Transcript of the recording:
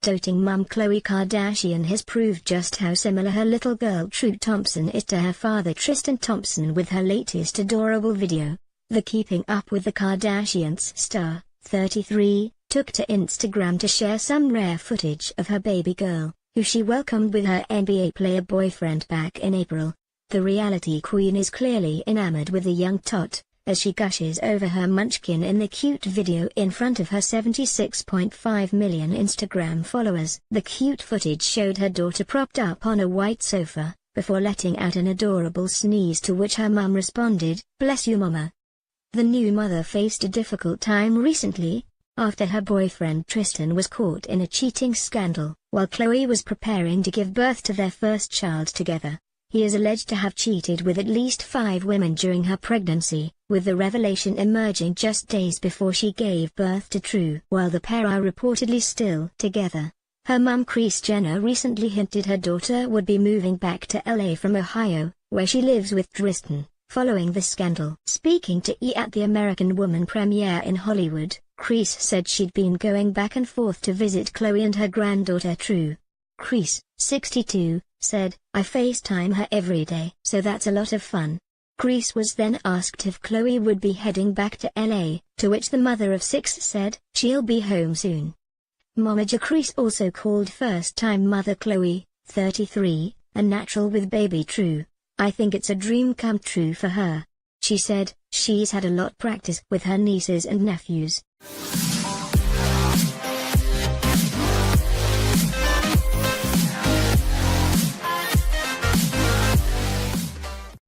doting mum Khloe Kardashian has proved just how similar her little girl True Thompson is to her father Tristan Thompson with her latest adorable video. The Keeping Up with the Kardashians star, 33, took to Instagram to share some rare footage of her baby girl, who she welcomed with her NBA player boyfriend back in April. The reality queen is clearly enamored with the young tot, as she gushes over her munchkin in the cute video in front of her 76.5 million Instagram followers. The cute footage showed her daughter propped up on a white sofa, before letting out an adorable sneeze to which her mum responded, "Bless you mama." The new mother faced a difficult time recently, after her boyfriend Tristan was caught in a cheating scandal, while Khloe was preparing to give birth to their first child together. He is alleged to have cheated with at least 5 women during her pregnancy, with the revelation emerging just days before she gave birth to True. While the pair are reportedly still together, her mum Kris Jenner recently hinted her daughter would be moving back to LA from Ohio, where she lives with Tristan, following the scandal. Speaking to E! At the American Woman premiere in Hollywood, Kris said she'd been going back and forth to visit Khloe and her granddaughter True. Kris, 62, said, "I FaceTime her every day, so that's a lot of fun." Kris was then asked if Khloe would be heading back to LA, to which the mother of 6 said, "She'll be home soon." Momager Kris also called first-time mother Khloe, 33, a natural with baby True. "I think it's a dream come true for her." She said, "She's had a lot practice with her nieces and nephews."